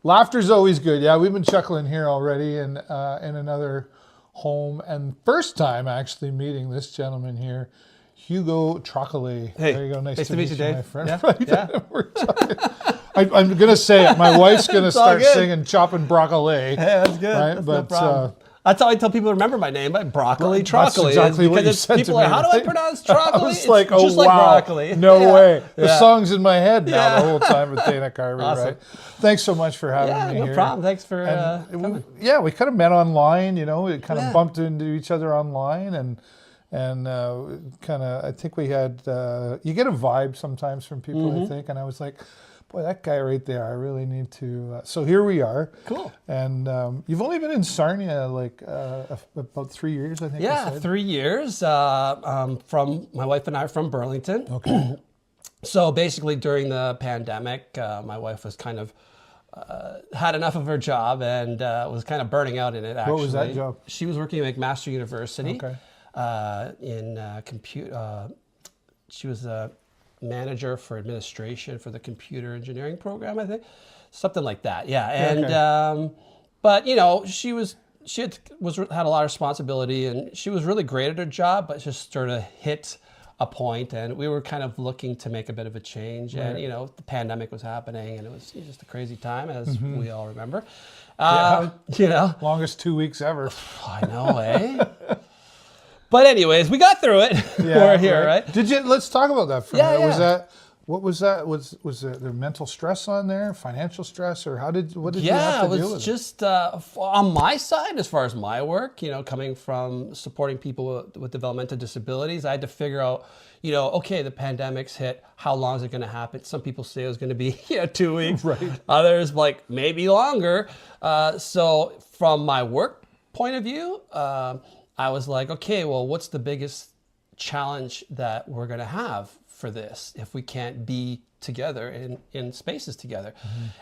Laughter's always good. Yeah, we've been chuckling here already in another home. And first time actually meeting this gentleman here, Hugo Troccoli. Hey, there you go. nice to meet you, Dave. my friend. Yeah, Right? yeah. We're talking. I'm going to say it. My wife's going to start good. singing chopping broccoli. Hey, that's good. Right? That's But no problem. That's how I tell people to remember my name, by broccoli That's Troccoli. exactly what you said people to are me, like, how do I right? pronounce Troccoli? I was It's like, oh, just wow. like broccoli. No Yeah. way. The Yeah. song's in my head now Yeah. the whole time with Dana Carvey, Awesome. right? Thanks so much for having me Yeah, no here. problem. Thanks for And coming. yeah, we kind of met online, you know, we kind of Yeah. bumped into each other online and kind of, I think we had, you get a vibe sometimes from people, I think, and I was like, boy, that guy right there, I really need to, so here we are. Cool. And you've only been in Sarnia like about 3 years, I think. Yeah, you said. 3 years. From my wife and I are from Burlington. Okay. So basically during the pandemic, my wife was kind of had enough of her job and was kind of burning out in it, actually. What was that job? She was working at McMaster University Okay. in she was a manager for administration for the computer engineering program, I think. Something like that, yeah. And Okay. but you know, she had a lot of responsibility and she was really great at her job, but just sort of hit a point and we were kind of looking to make a bit of a change. And you know, the pandemic was happening and it was just a crazy time, as we all remember. You know, Longest 2 weeks ever. I know, eh? But anyways, we got through it. We're here, right? Did you? Let's talk about that for a Yeah, minute. yeah. Was that? What was that? Was there mental stress on there? Financial stress, or what did you have to it deal was with? just on my side, as far as my work, you know, coming from supporting people with developmental disabilities, I had to figure out, you know, okay, the pandemic's hit. How long is it going to happen? Some people say it was going to be 2 weeks. Right. Others like maybe longer. So from my work point of view, I was like, okay, well, what's the biggest challenge that we're going to have for this if we can't be together in spaces together?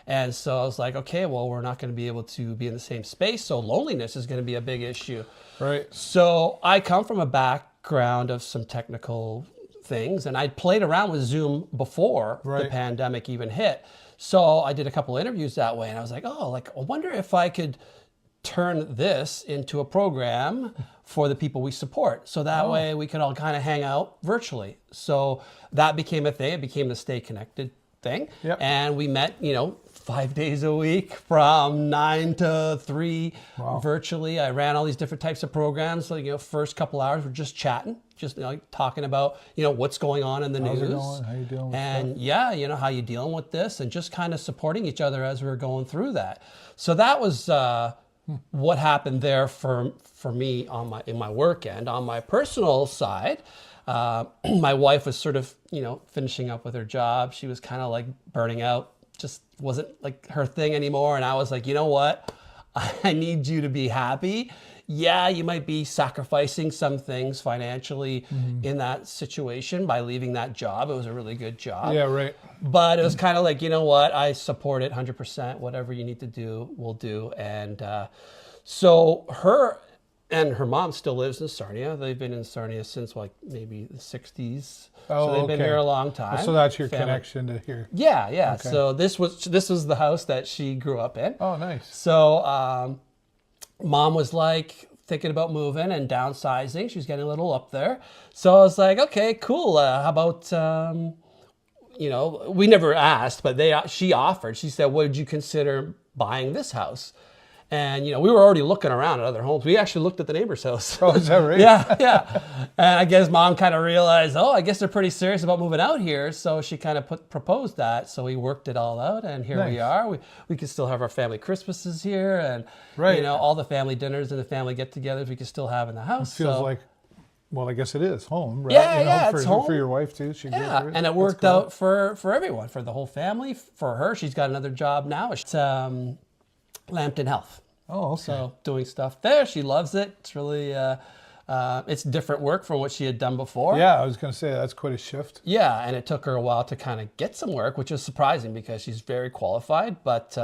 And so I was like, okay, well, we're not going to be able to be in the same space, so loneliness is going to be a big issue. Right. So I come from a background of some technical things, and I'd played around with Zoom before the Right. pandemic even hit. So I did a couple interviews that way, and I was like, oh, like, I wonder if I could turn this into a program for the people we support. So that way we could all kind of hang out virtually. So that became a thing. It became the Stay Connected thing. Yep. And we met, you know, 5 days a week from 9 to 3 virtually. I ran all these different types of programs. So, you know, first couple hours we're just chatting, just, you know, talking about, you know, what's going on in the How's news. it going? How you dealing with And yeah, you know, how you dealing with this, and just kind of supporting each other as we were going through that. So that was what happened there for me in my work end. On my personal side, my wife was sort of, you know, finishing up with her job. She was kind of like burning out, just wasn't like her thing anymore. And I was like, you know what? I need you to be happy. Yeah, you might be sacrificing some things financially in that situation by leaving that job. It was a really good job. Yeah, right. But it was kind of like, you know what? I support it 100%. Whatever you need to do, we'll do. And so her and her mom still lives in Sarnia. They've been in Sarnia since like maybe the 60s. Oh, so they've been okay. here a long time. So that's your Family. connection to here. Yeah, yeah. Okay. So this was the house that she grew up in. Oh, nice. So mom was like thinking about moving and downsizing. She was getting a little up there. So I was like, okay, cool. How about, you know, we never asked, but she offered. She said, would you consider buying this house? And, you know, we were already looking around at other homes. We actually looked at the neighbor's house. Oh, is that right? Yeah, yeah. And I guess mom kind of realized, oh, I guess they're pretty serious about moving out here. So she kind of proposed that. So we worked it all out, and here we are. We can still have our family Christmases here, and you know, all the family dinners and the family get-togethers we can still have in the house. It feels like, well, I guess it is home, right? Yeah, you know, yeah, for, it's home. for your wife too. She yeah, and it worked out for everyone, for the whole family. For her, she's got another job now. It's Lambton Health. Oh, okay. So doing stuff there, she loves it. It's really, it's different work from what she had done before. Yeah, I was going to say that's quite a shift. Yeah, and it took her a while to kind of get some work, which is surprising because she's very qualified, but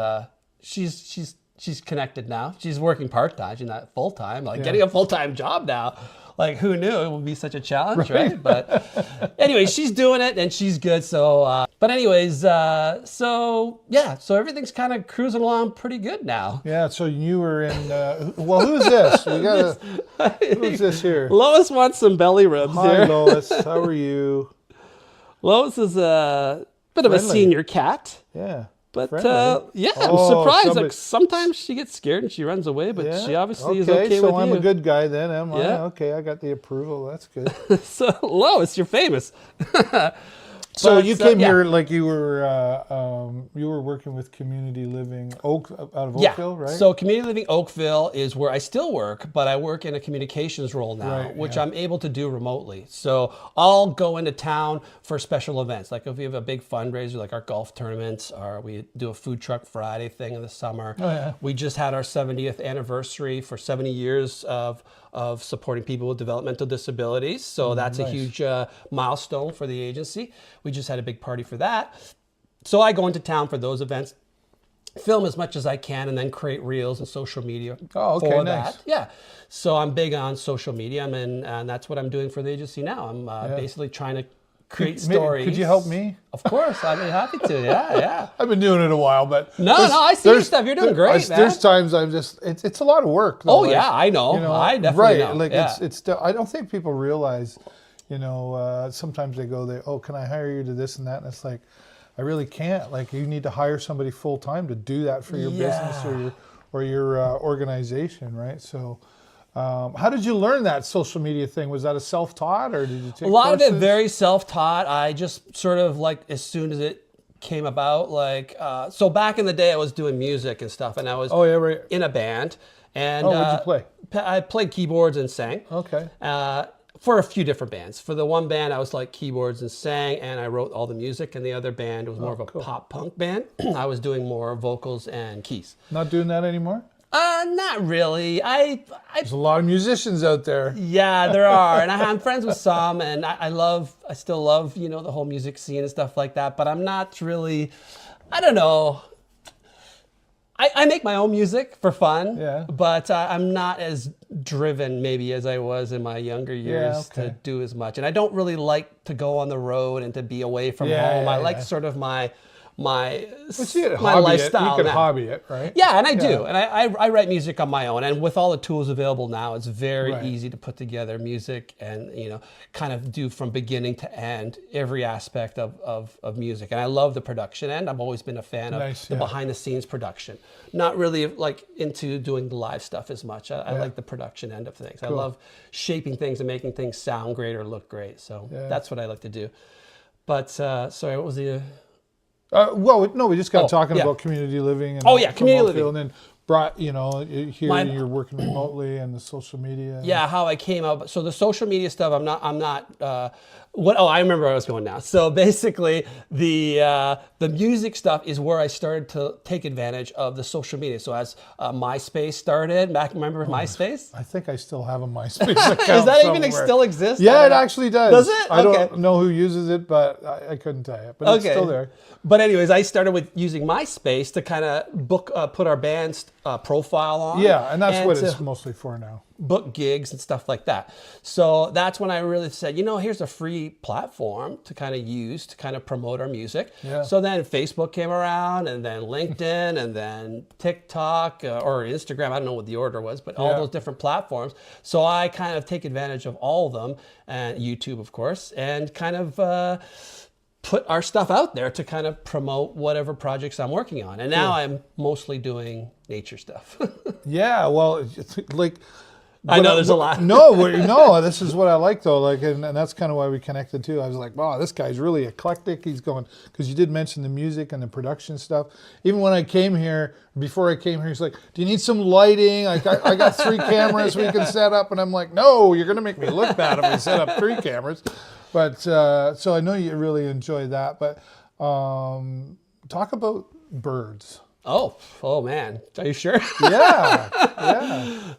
she's connected now. She's working part-time, she's not full-time. Like getting a full-time job now, like who knew it would be such a challenge, right? But anyway, she's doing it and she's good. So, but anyways, so yeah, so everything's kind of cruising along pretty good now. Yeah. So you were in. Well, who's this? We got who's this here? Lois wants some belly rubs Hi, here. Lois. How are you? Lois is a bit of a senior cat. Yeah. But Friendly. I'm surprised. Like sometimes she gets scared and she runs away, but she obviously is okay so with I'm you. a good guy then, am I? Yeah. Okay, I got the approval. That's good. So Lois, you're famous. So But, you came yeah. here like you were working with community living out of Oakville, right? So community living Oakville is where I still work, but I work in a communications role now, Right, which yeah. I'm able to do remotely. So I'll go into town for special events. Like if we have a big fundraiser, like our golf tournaments, or we do a food truck Friday thing in the summer. Oh, yeah. We just had our 70th anniversary for 70 years of supporting people with developmental disabilities. So that's nice. a huge milestone for the agency. We just had a big party for that. So I go into town for those events, film as much as I can, and then create reels and social media Oh, okay, for nice. that. Yeah. So I'm big on social media, and that's what I'm doing for the agency now. I'm basically trying to create stories. Could you help me? Of course, I'd be happy to. Yeah, yeah. I've been doing it a while, but No, I see your stuff. You're doing great, man. There's times I'm just it's a lot of work. Though, Oh, yeah, I know. I definitely right. know. Like Yeah. it's still. I don't think people realize. Sometimes they go, oh, can I hire you to this and that? And it's like, I really can't. Like, you need to hire somebody full time to do that for your business or your organization, right? So, how did you learn that social media thing? Was that a self-taught, or did you take A lot courses? of it very self-taught. I just sort of like as soon as it came about, like so back in the day, I was doing music and stuff, and I was right. in a band. And what'd you play? I played keyboards and sang. Okay. For a few different bands. For the one band, I was like keyboards and sang, and I wrote all the music. And the other band was more of a pop punk band. I was doing more vocals and keys. Not doing that anymore? Not really. There's a lot of musicians out there. Yeah, there are, and I'm friends with some, and I still love, the whole music scene and stuff like that. But I'm not really, I don't know. I make my own music for fun, but I'm not as driven maybe as I was in my younger years to do as much. And I don't really like to go on the road and to be away from home. I like sort of my lifestyle. You could now. hobby it, right? Yeah, and I do. And I write music on my own. And with all the tools available now, it's very Right. easy to put together music and, kind of do from beginning to end every aspect of music. And I love the production end. I've always been a fan of the behind the scenes production. Not really like into doing the live stuff as much. I like the production end of things. Cool. I love shaping things and making things sound great or look great. So that's what I like to do. But sorry, what was the... we just got talking about community living. And community living. And then brought, here you're working remotely and the social media. Yeah, how I came out. So the social media stuff, I'm not. I remember where I was going now. So basically, the music stuff is where I started to take advantage of the social media. So as MySpace started, remember MySpace? I think I still have a MySpace account. Does that somewhere. even still exist? Yeah, it actually does. Does it? I don't know who uses it, but I couldn't tell you. But it's still there. But anyways, I started with using MySpace to kind of put our band's profile on. Yeah, and that's what it's mostly for now. Book gigs and stuff like that. So that's when I really said, here's a free platform to kind of use to kind of promote our music. Yeah. So then Facebook came around, and then LinkedIn, and then TikTok or Instagram. I don't know what the order was, but all those different platforms. So I kind of take advantage of all of them, and YouTube, of course, and kind of put our stuff out there to kind of promote whatever projects I'm working on. And now I'm mostly doing nature stuff. Yeah, well, it's like... I know there's a lot. No, this is what I like though. Like, and that's kind of why we connected too. I was like, wow, this guy's really eclectic. He's going, because you did mention the music and the production stuff. Even when I came here, before I came here, he's like, do you need some lighting? I got 3 cameras we can set up. And I'm like, no, you're going to make me look bad if we set up 3 cameras. But so I know you really enjoy that. But talk about birds. Oh man, are you sure? Yeah.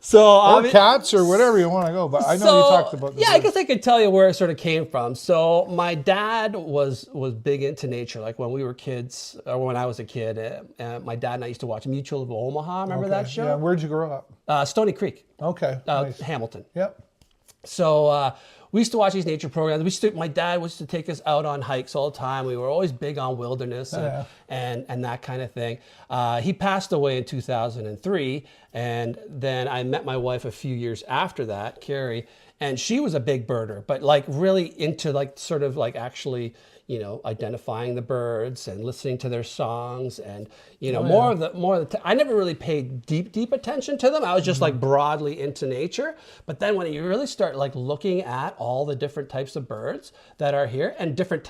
So or cats or whatever you want to go, but I know you talked about. I guess I could tell you where it sort of came from. So my dad was big into nature. Like when we were kids, or when I was a kid, my dad and I used to watch Mutual of Omaha. Remember that show? Yeah. Where'd you grow up? Stony Creek. Okay. Nice. Hamilton. Yep. So we used to watch these nature programs. My dad used to take us out on hikes all the time. We were always big on wilderness and that kind of thing. He passed away in 2003, and then I met my wife a few years after that, Carrie, and she was a big birder, but like really into like sort of like actually, you know, identifying the birds and listening to their songs, and you know, more of the I never really paid deep attention to them. I was just like broadly into nature. But then when you really start like looking at all the different types of birds that are here and different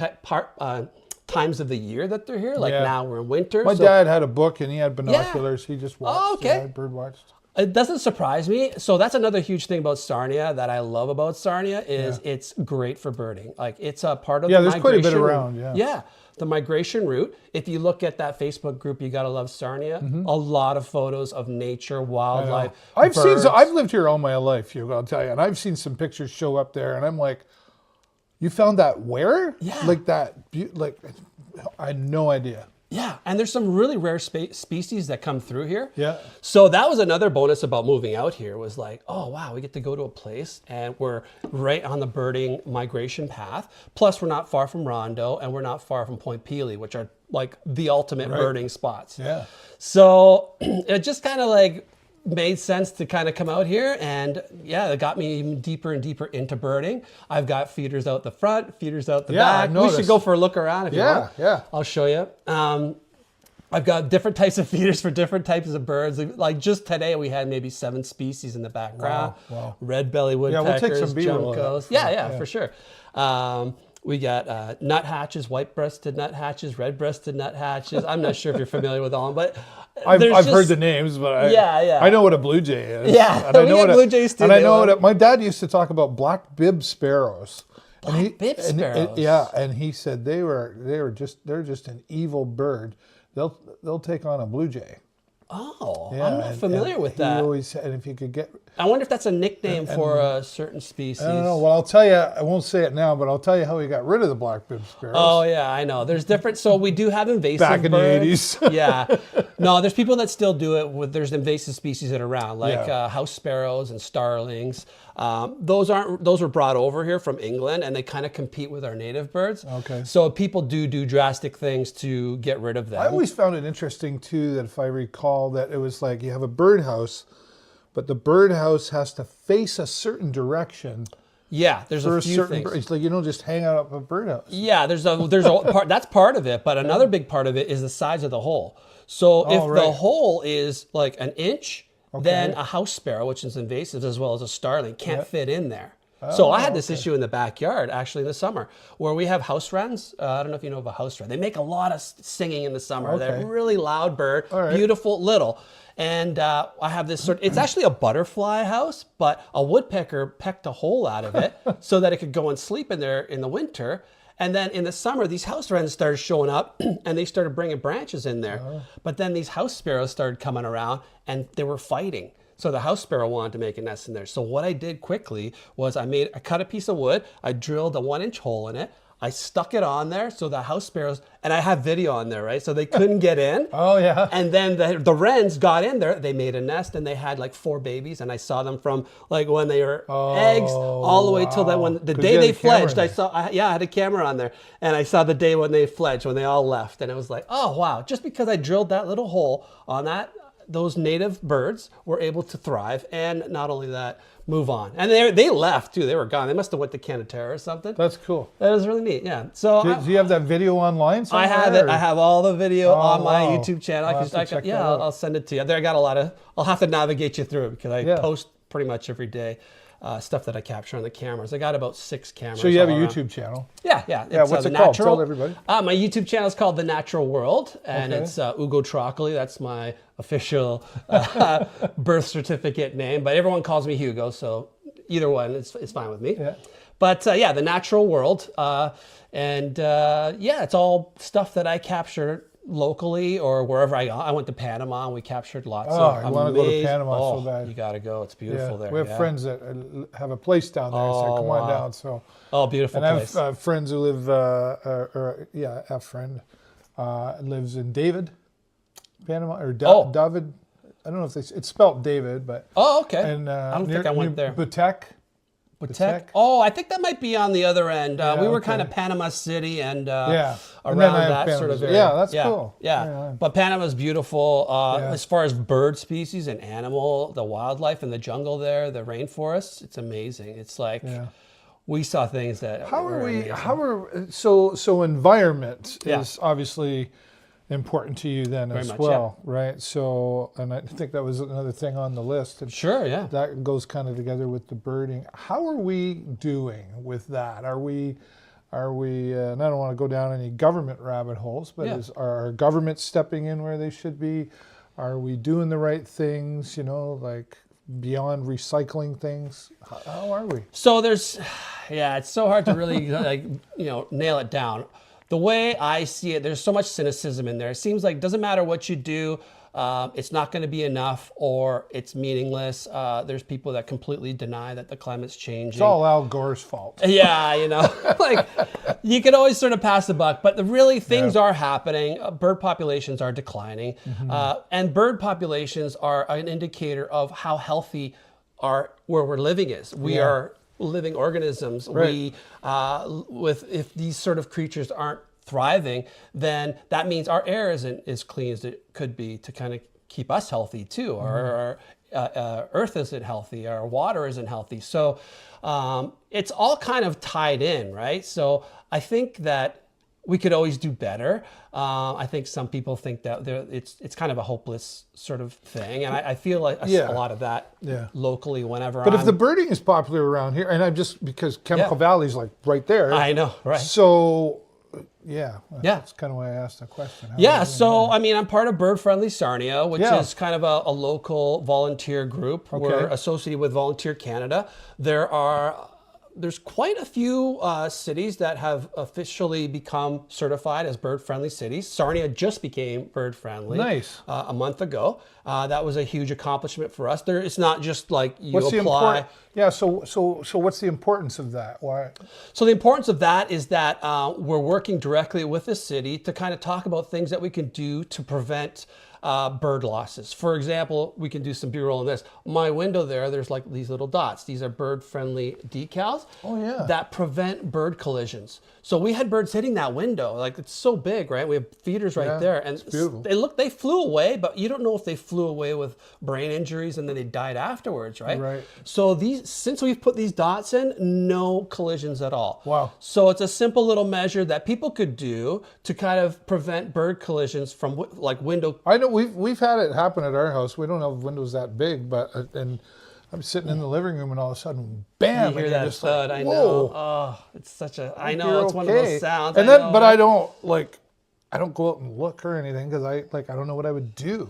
times of the year that they're here, like now we're in winter. My dad had a book and he had binoculars. He just watched. Oh, okay. Bird watched. It doesn't surprise me. So that's another huge thing about Sarnia that I love about Sarnia is it's great for birding. Like it's a part of the there's migration. quite a bit around. Yeah, the migration route. If you look at that Facebook group, You Gotta Love Sarnia, a lot of photos of nature, wildlife. I've lived here all my life, Hugo, I'll tell you, and I've seen some pictures show up there, and I'm like, you found that where? Yeah. Like that, like I had no idea. Yeah, and there's some really rare species that come through here. Yeah. So that was another bonus about moving out here was like, oh, wow, we get to go to a place and we're right on the birding migration path. Plus, we're not far from Rondo and we're not far from Point Pelee, which are like the ultimate birding spots. Yeah. So it just kind of like made sense to kind of come out here, and it got me even deeper and deeper into birding. I've got feeders out the front, feeders out the back. We should go for a look around if you want. Yeah. I'll show you. I've got different types of feeders for different types of birds. Like just today, we had maybe 7 species in the background. Wow. Red-belly woodpeckers, we'll take some B-roll juncos. For sure. We got nuthatches, white-breasted nuthatches, red-breasted nuthatches. I'm not sure if you're familiar with all of them, but I've heard the names, but I know what a blue jay is. Yeah, and I know what blue jays too. And I know what my dad used to talk about black bib sparrows. Bib sparrows. And he said they're just an evil bird. They'll take on a blue jay. Oh, I'm not familiar with that. He always said, if you could get. I wonder if that's a nickname for a certain species. I don't know. Well, I'll tell you. I won't say it now, but I'll tell you how he got rid of the black bib sparrows. Oh yeah, I know. There's different. So we do have invasive back in birds. the 80s. Yeah. No, there's people that still do it. There's invasive species that are around, like house sparrows and starlings. Those were brought over here from England, and they kind of compete with our native birds. Okay. So people do drastic things to get rid of them. I always found it interesting too that if I recall that it was like you have a birdhouse, but the birdhouse has to face a certain direction. Yeah, there's a few things. It's like you don't just hang out up a birdhouse. Yeah, there's a part that's part of it, but another big part of it is the size of the hole. So if the hole is like an inch, then a house sparrow, which is invasive as well as a starling, can't fit in there. So I had this issue in the backyard, actually, in the summer, where we have house wrens. I don't know if you know of a house wren. They make a lot of singing in the summer. They're a really loud bird, beautiful, little. And I have this it's actually a butterfly house, but a woodpecker pecked a hole out of it so that it could go and sleep in there in the winter. And then in the summer, these house wrens started showing up and they started bringing branches in there. But then these house sparrows started coming around and they were fighting. So the house sparrow wanted to make a nest in there. So what I did quickly was I cut a piece of wood, I drilled a 1-inch hole in it, I stuck it on there so the house sparrows, and I have video on there, right? So they couldn't get in. Oh, yeah. And then the wrens got in there, they made a nest, and they had like 4 babies, and I saw them from like when they were eggs all the way till the day they fledged. I had a camera on there, and I saw the day when they fledged, when they all left, and it was like, oh, wow. Just because I drilled that little hole on that, those native birds were able to thrive, and not only that, move on. And they left too. They were gone. They must have went to Canada or something. That's cool. That was really neat. Yeah. So do you have that video online somewhere? I have it. I have all the video on my wow. YouTube channel. I'll I'll send it to you. There, I got a lot of. I'll have to navigate you through it because I post pretty much every day. Stuff that I capture on the cameras. I got about 6 cameras. So you have a around. YouTube channel? Yeah. What's it called? Tell everybody. My YouTube channel is called The Natural World, and it's Hugo Troccoli. That's my official birth certificate name, but everyone calls me Hugo, so either one is fine with me. Yeah. But The Natural World, it's all stuff that I capture locally or wherever I went to Panama and we captured lots of I want to go to Panama so bad. You got to go. It's beautiful there. We have friends that have a place down there, so come on down. So beautiful place. And I have friends who live, a friend lives in David, Panama, or David. I don't know if it's spelled David, but okay. And I don't think I went there. Butek, Tech. Oh, I think that might be on the other end. We were kind of Panama City and around that sort of area. Yeah, that's cool. Yeah. But Panama's beautiful as far as bird species and animal, the wildlife in the jungle there, the rainforests. It's amazing. It's like we saw things that. So environment is obviously important to you then as well, right? So, and I think that was another thing on the list. And that goes kind of together with the birding. How are we doing with that? Are we? And I don't want to go down any government rabbit holes, but are our governments stepping in where they should be? Are we doing the right things? You know, like beyond recycling things. How are we? So there's, it's so hard to really nail it down. The way I see it, there's so much cynicism in there. It seems like it doesn't matter what you do, it's not going to be enough or it's meaningless. There's people that completely deny that the climate's changing. It's all Al Gore's fault. Yeah, like you could always sort of pass the buck, but things are happening. Bird populations are declining, and bird populations are an indicator of how healthy where we're living is. We are living organisms. Right. If these sort of creatures aren't thriving, then that means our air isn't as clean as it could be to kind of keep us healthy too. Our earth isn't healthy, our water isn't healthy. So it's all kind of tied in, right? So I think that we could always do better. I think some people think that it's kind of a hopeless sort of thing, and I feel like a lot of that locally whenever. But if the birding is popular around here, and I'm just because Chemical Valley's like right there. I know, right? So that's kind of why I asked the question. I mean, I'm part of Bird-Friendly Sarnia, which is kind of a local volunteer group. Okay. We're associated with Volunteer Canada. There's quite a few cities that have officially become certified as bird-friendly cities. Sarnia just became bird-friendly a month ago. That was a huge accomplishment for us. It's not just like you apply. So what's the importance of that? Why? So the importance of that is that we're working directly with the city to kind of talk about things that we can do to prevent bird losses. For example, we can do some B-roll on this. My window there's like these little dots. These are bird-friendly decals that prevent bird collisions. So we had birds hitting that window. Like it's so big, right? We have feeders right there. And they flew away, but you don't know if they flew away with brain injuries and then they died afterwards, right? Right. So since we've put these dots in, no collisions at all. Wow. So it's a simple little measure that people could do to kind of prevent bird collisions from like window. I know we've had it happen at our house. We don't have windows that big, but I'm sitting in the living room and all of a sudden, bam! You hear that thud? I know. Oh, it's such a. I know it's one of those sounds. And then, but I don't go out and look or anything because I don't know what I would do.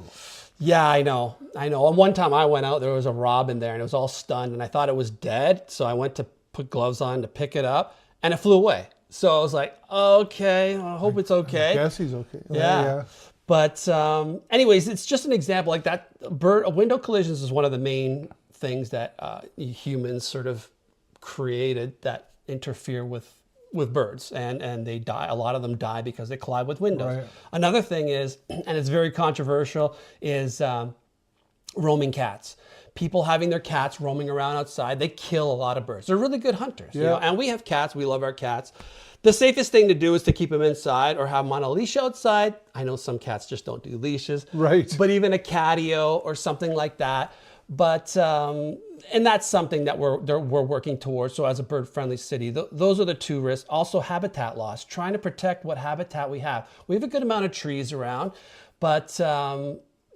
Yeah, I know. And one time I went out, there was a robin there and it was all stunned and I thought it was dead. So I went to put gloves on to pick it up and it flew away. So I was like, okay, I hope it's okay. I guess he's okay. Yeah. But anyways, it's just an example like that. Window collisions is one of the main things that humans sort of created that interfere with birds and they die. A lot of them die because they collide with windows. Right. Another thing is, and it's very controversial, is roaming cats. People having their cats roaming around outside, they kill a lot of birds. They're really good hunters. You know? And we have cats, we love our cats. The safest thing to do is to keep them inside or have them on a leash outside. I know some cats just don't do leashes. Right. But even a catio or something like that. But, and that's something that we're working towards. So as a bird-friendly city, those are the two risks. Also habitat loss, trying to protect what habitat we have. We have a good amount of trees around, but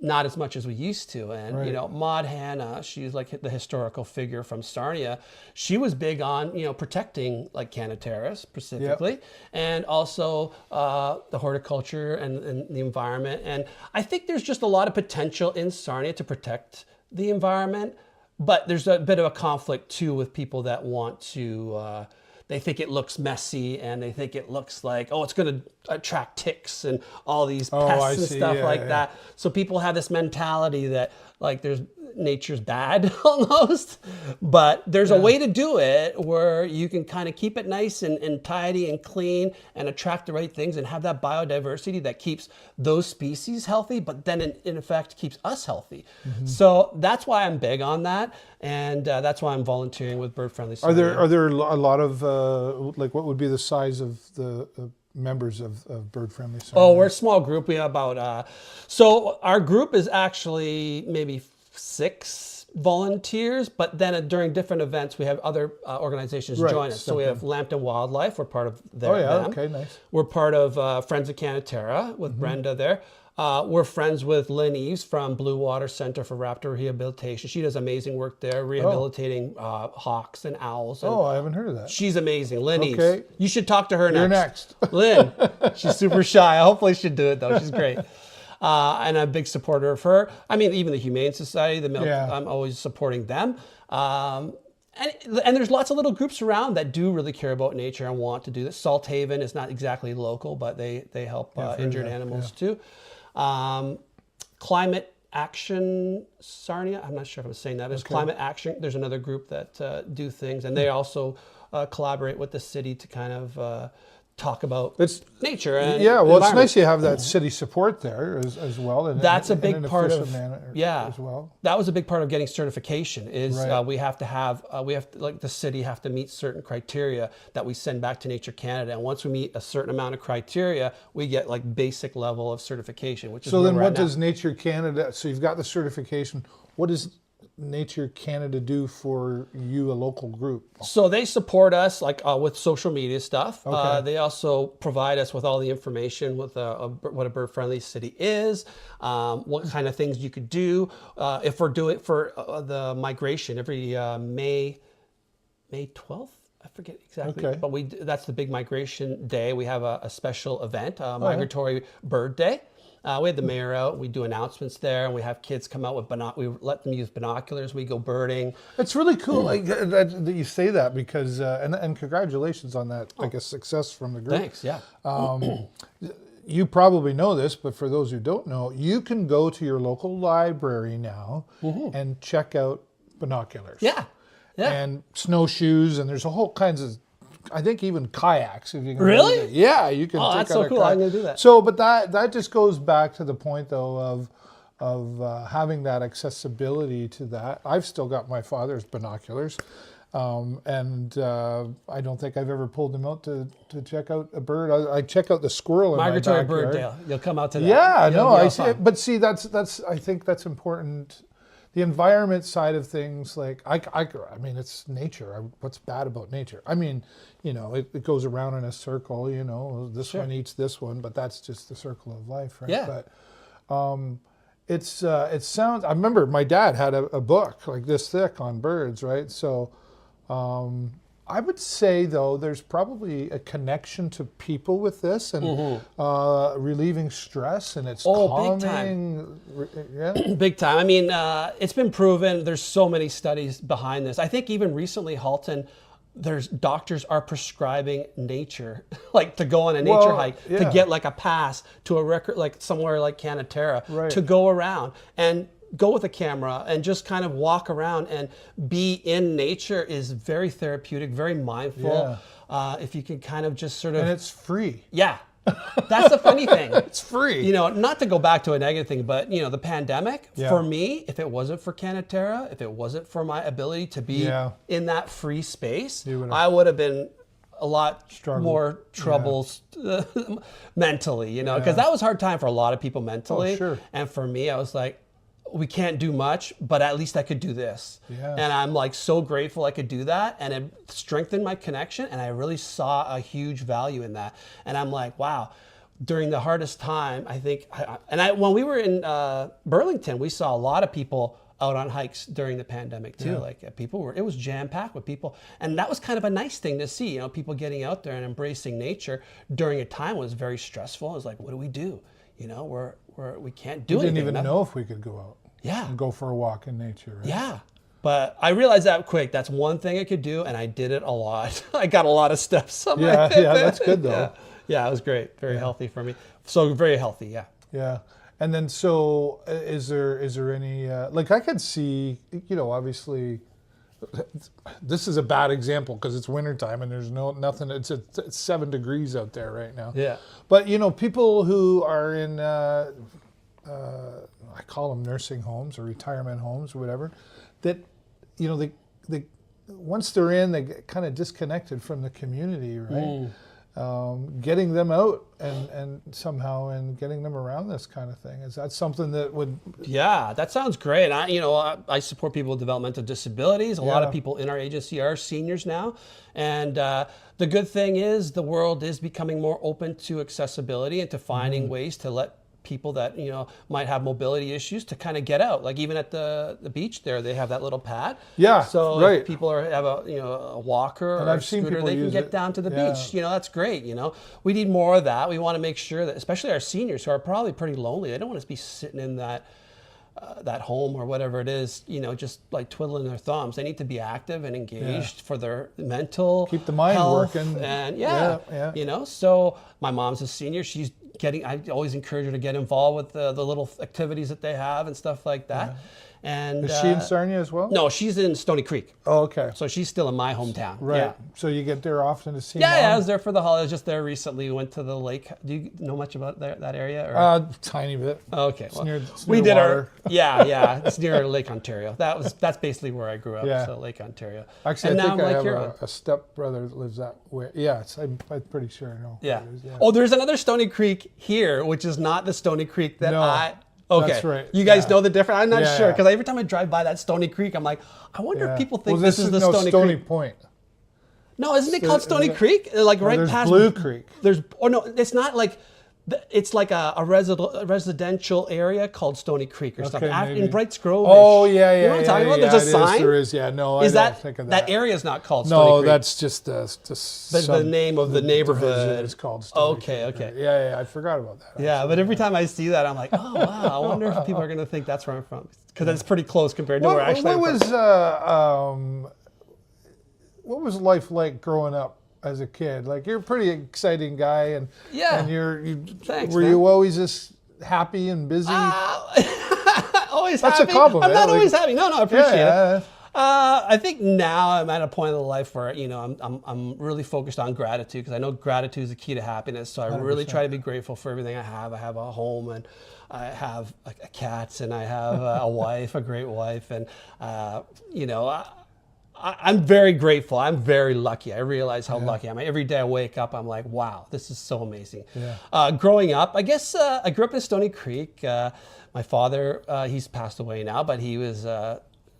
not as much as we used to. And, Maud Hannah, she's like the historical figure from Sarnia. She was big on, protecting like Canataris specifically, and also the horticulture and the environment. And I think there's just a lot of potential in Sarnia to protect the environment, but there's a bit of a conflict too with people that want to, they think it looks messy and they think it looks like, it's going to attract ticks and all these pests and stuff like that. So people have this mentality that like nature's bad almost, but there's a way to do it where you can kind of keep it nice and tidy and clean and attract the right things and have that biodiversity that keeps those species healthy, but then in effect keeps us healthy. So that's why I'm big on that, and that's why I'm volunteering with Bird-Friendly Sarnia. Are there a lot of like, what would be the size of the members of Bird-Friendly Sarnia? Oh, we're a small group. We have about, so our group is actually maybe 6 volunteers, but then during different events, we have other organizations join us. So we have Lambton Wildlife. We're part of their. Oh yeah, okay, nice. We're part of Friends of Canatera with Brenda there. We're friends with Lynn Eves from Blue Water Center for Raptor Rehabilitation. She does amazing work there, rehabilitating hawks and owls. And I haven't heard of that. she's amazing, Lynn Eves. Okay. You should talk to her You're next. next. Lynn, she's super shy. Hopefully she'll do it though. She's great. And I'm a big supporter of her. I mean, even the Humane Society, I'm always supporting them. And there's lots of little groups around that do really care about nature and want to do this. Salt Haven is not exactly local, but they help injured animals too. Climate Action Sarnia, I'm not sure if I'm saying that. There's Climate Action. There's another group that do things, and they also collaborate with the city to kind of talk about nature. And it's nice you have that city support there as well. And that's a big part of as well. That was a big part of getting certification. Is we have to have like the city have to meet certain criteria that we send back to Nature Canada, and once we meet a certain amount of criteria, we get like basic level of certification. Which is so then, what does Nature Canada? So you've got the certification. What does Nature Canada do for you, a local group? So they support us like with social media stuff. They also provide us with all the information with what a bird-friendly city is, what kind of things you could do. If we're doing for the migration every May 12th. I forget exactly, but that's the big migration day. We have a special event, Migratory Bird Day. We had the mayor out. We do announcements there, and we have kids come out with we let them use binoculars. We go birding. It's really cool that you say that because and congratulations on that. I guess success from the group. Thanks. Yeah. You probably know this, but for those who don't know, you can go to your local library now and check out binoculars. Yeah. And snowshoes, and there's a whole kinds of. I think even kayaks, if you can. Really? Yeah, you can. Oh, that's so cool! I'm gonna do that. So, but that just goes back to the point though of having that accessibility to that. I've still got my father's binoculars, and I don't think I've ever pulled them out to check out a bird. I check out the squirrel in Migratory my backyard. Bird Day. You'll come out to that. Yeah, no, I see it. But see, that's I think that's important. The environment side of things, like I mean, it's nature. What's bad about nature? I mean, it goes around in a circle. This one eats this one, but that's just the circle of life, right? Yeah. But it sounds. I remember my dad had a book like this thick on birds, right? So I would say though, there's probably a connection to people with this and relieving stress, and it's calming. Big time. Yeah. Big time. I mean, it's been proven. There's so many studies behind this. I think even recently, Halton, doctors are prescribing nature, like to go on a nature hike, to get like a pass to a record, like somewhere like Canatera, to go around and go with a camera and just kind of walk around and be in nature is very therapeutic, very mindful. If you can kind of just sort of... And it's free. Yeah. That's the funny thing. It's free. Not to go back to a negative thing, but the pandemic, for me, if it wasn't for Canatera, if it wasn't for my ability to be in that free space, I would have been a lot more troubles mentally, because that was a hard time for a lot of people mentally. Oh, sure. And for me, I was like, we can't do much, but at least I could do this. Yeah. And I'm like so grateful I could do that, and it strengthened my connection, and I really saw a huge value in that. And I'm like, wow, during the hardest time, I think, when we were in Burlington, we saw a lot of people out on hikes during the pandemic too. Like it was jam-packed with people. And that was kind of a nice thing to see, people getting out there and embracing nature during a time when it was very stressful. It was like, what do we do? We can't do anything. We didn't even know if we could go out. Yeah. And go for a walk in nature. Right? Yeah. But I realized that quick. That's one thing I could do, and I did it a lot. I got a lot of steps on yeah, that's good though. Yeah, it was great. Very healthy for me. So very healthy, yeah. Yeah. And then, so is there any like I could see, obviously, this is a bad example because it's wintertime and there's nothing. It's 7 degrees out there right now. Yeah. But people who are in I call them nursing homes or retirement homes or whatever, that they once they're in, they get kind of disconnected from the community, right? Getting them out and somehow and getting them around this kind of thing, is that something that would? Yeah, that sounds great. I support people with developmental disabilities. A lot of people in our agency are seniors now, and the good thing is the world is becoming more open to accessibility and to finding ways to let people that might have mobility issues to kind of get out. Like even at the beach there, they have that little pad. Yeah, so right. if people have a walker or a scooter, they can get down to the beach. That's great. We need more of that. We want to make sure that, especially our seniors who are probably pretty lonely, they don't want to be sitting in that home or whatever it is, just like twiddling their thumbs. They need to be active and engaged for their mental keep the mind health working. And so my mom's a senior. I always encourage her to get involved with the little activities that they have and stuff like that. And is she in Sarnia as well? No, she's in Stony Creek. Oh, okay. So she's still in my hometown. Right. Yeah. So you get there often to see Yeah, Mom? I was there for the holidays. Just there recently. We went to the lake. Do you know much about that area? Or? Tiny bit. Okay. It's Well, near we did water. It's near Lake Ontario. That's basically where I grew up. Yeah. So Lake Ontario. Actually, and I think now I I'm have a stepbrother that lives that way. Yeah, I'm pretty sure I know. Yeah. Where it is, Oh, there's another Stony Creek here, which is not the Stony Creek that No. Okay. That's right. You guys know the difference? I'm not Yeah, sure yeah. because every time I drive by that Stony Creek, I'm like, I wonder if people think this this is the no, Stony Stony Creek. Point. No, isn't it called Stony Creek? Like right there's past Blue Creek. No, it's not like. It's like a residential area called Stony Creek or something maybe. in Brights Grove. Oh yeah, yeah. You know what I'm talking about? Yeah, There's a sign. There is. Yeah, no, I don't think of that. That area is not called Stony No, Creek? that's just the name of the neighborhood. It's called Stony Okay. Creek. Yeah, I forgot about that. Yeah, but every time I see that, I'm like, oh wow, I wonder if people are going to think that's where I'm from because it's pretty close compared to where actually I'm from. What was life like growing up as a kid? Like, you're a pretty exciting guy, and Thanks, were man. you always just happy and busy? Always That's happy. a compliment. I'm not always happy. No, I appreciate it. Yeah. I think now I'm at a point in life where I'm really focused on gratitude because I know gratitude is the key to happiness. So I really try to be grateful for everything I have. I have a home and I have cats and I have a wife, a great wife, and I'm very grateful. I'm very lucky. I realize how lucky I am. Every day I wake up, I'm like, wow, this is so amazing. Yeah. Growing up, I guess I grew up in Stony Creek. My father, he's passed away now, but he was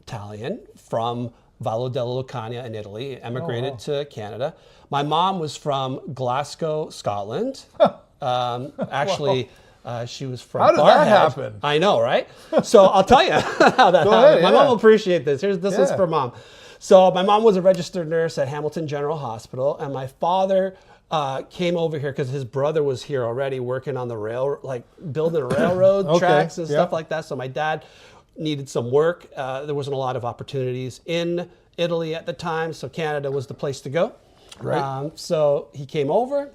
Italian from Vallo della Lucania in Italy, emigrated to Canada. My mom was from Glasgow, Scotland. Actually, she was from How did that happen? I know, right? So I'll tell you how that happened. ahead, My mom will appreciate this. This is Yeah. for mom. So my mom was a registered nurse at Hamilton General Hospital, and my father came over here because his brother was here already working on the building railroad tracks and stuff like that. So my dad needed some work. There wasn't a lot of opportunities in Italy at the time, so Canada was the place to go. Right. So he came over.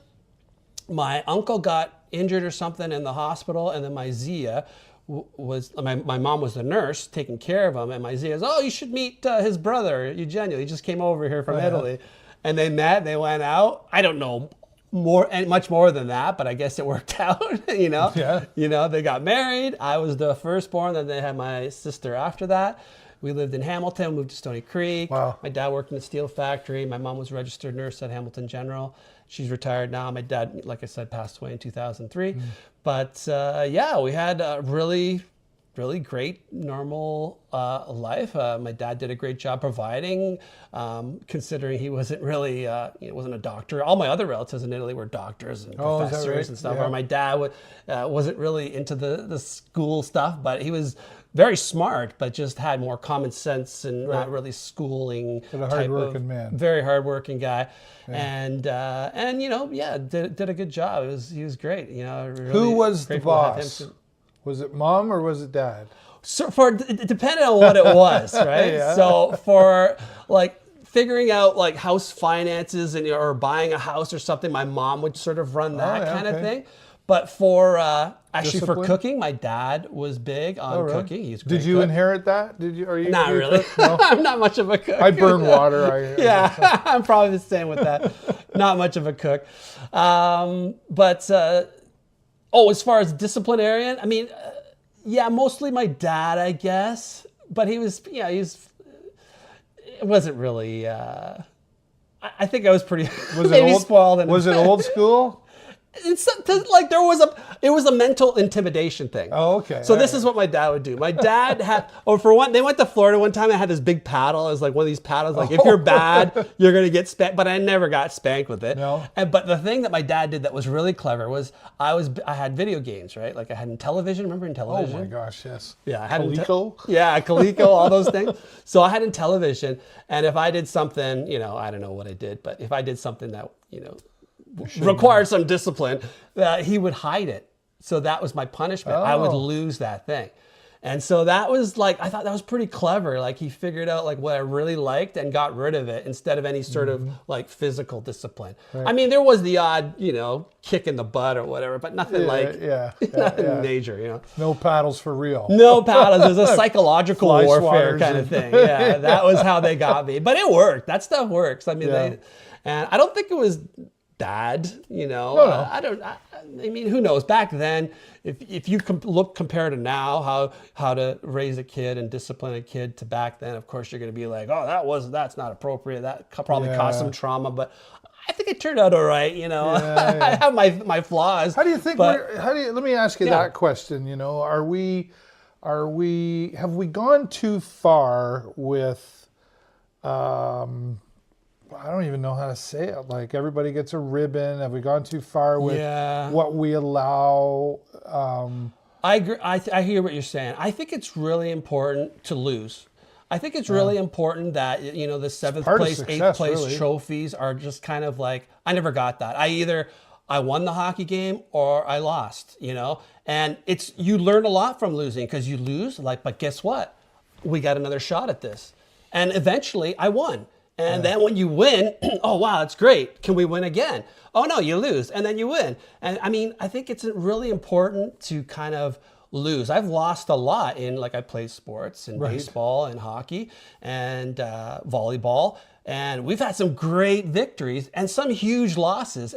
My uncle got injured or something in the hospital, and then my Zia my mom was the nurse taking care of him, and my Zia you should meet his brother Eugenio. He just came over here from Italy, and they met. They went out. I don't know much more than that, but I guess it worked out. They got married. I was the firstborn. Then they had my sister after that. We lived in Hamilton, moved to Stony Creek. Wow. My dad worked in the steel factory. My mom was a registered nurse at Hamilton General. She's retired now. My dad, like I said, passed away in 2003. But we had a really, really great, normal life. My dad did a great job providing, considering he wasn't really, wasn't a doctor. All my other relatives in Italy were doctors and professors and stuff. Yeah. Or my dad wasn't really into the school stuff, but he was very smart, but just had more common sense and not really schooling. But a hardworking man. Very hardworking guy. And did a good job. He was great. Really Who was the grateful to have him boss? to- Was it mom or was it dad? So it depended on what it was, right? Yeah. So for figuring out house finances or buying a house or something, my mom would sort of run that kind of thing. But for actually for Discipline? cooking, my dad was big on Really? cooking. He's a great Did you cook. inherit that? Did you? Are you? Not you really. cook? No? I'm not much of a cook. I burn water. Yeah, I'm probably the same with that. Not much of a cook. But as far as disciplinarian, I mean, yeah, mostly my dad, I guess. But he was, it wasn't really. I think I was pretty Was maybe it old? spoiled. Was it old school? It's like it was a mental intimidation thing. Oh, okay. So this is what my dad would do. My dad had, they went to Florida one time. I had this big paddle. It was like one of these paddles. Like if you're bad, you're gonna get spanked. But I never got spanked with it. No. But the thing that my dad did that was really clever was I had video games, right? Like I had in television. Remember in Oh television? my gosh, yes. Yeah, I had Coleco? Coleco, all those things. So I had in television, and if I did something, I don't know what I did, but if I did something that required some discipline, he would hide it. So that was my punishment. I would lose that thing. And so that was like, I thought that was pretty clever. Like he figured out like what I really liked and got rid of it instead of any sort of like physical discipline. Right. I mean, there was the odd, kick in the butt or whatever, but nothing nothing major, No paddles for real. No paddles. It was a psychological Fly warfare swatters kind of thing. Yeah, that was how they got me. But it worked. That stuff works. I mean, and I don't think it was bad, No. I mean, who knows? Back then, if you compare to now, how to raise a kid and discipline a kid to back then, of course, you're going to be like, oh, that's not appropriate. That probably caused some trauma. But I think it turned out all right. I have my flaws. How do you think? Let me ask you that question. Have we gone too far with? I don't even know how to say it. Like everybody gets a ribbon. Have we gone too far with what we allow? I agree. I hear what you're saying. I think it's really important to lose. I think it's really important that the 7th place, success, 8th place really. trophies are just kind of like I never got that. I won the hockey game or I lost. And you learn a lot from losing because you lose. But guess what? We got another shot at this, and eventually I won. And then when you win, oh, wow, that's great. Can we win again? Oh, no, you lose. And then you win. And I mean, I think it's really important to kind of lose. I've lost a lot I played sports and baseball and hockey and volleyball. And we've had some great victories and some huge losses.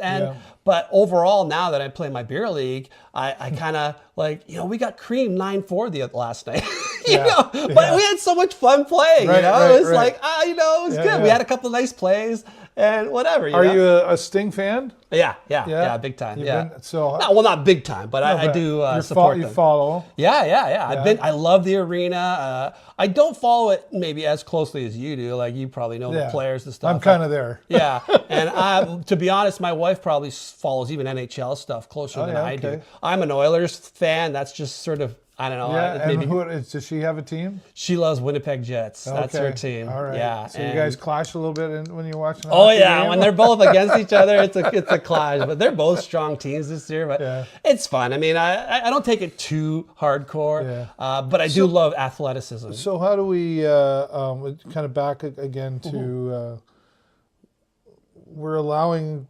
But overall, now that I play my beer league, I kind of we got creamed 9-4 the last night. But we had so much fun playing. It was it was good. Yeah. We had a couple of nice plays and whatever. Are you a Sting fan? Yeah, big time. Not big time, but I do support them. You follow? Yeah. I love the arena. I don't follow it maybe as closely as you do. Like you probably know the players and stuff. I'm kind of there. Yeah, and to be honest, my wife probably follows even NHL stuff closer than I do. I'm an Oilers fan. That's just sort of. I don't know. Yeah, does she have a team? She loves Winnipeg Jets. That's her team. All right. Yeah. So you guys clash a little bit when you're watching. When they're both against each other, it's a clash. But they're both strong teams this year. But it's fun. I mean, I don't take it too hardcore. But I do love athleticism. So how do we kind of back again to we're allowing.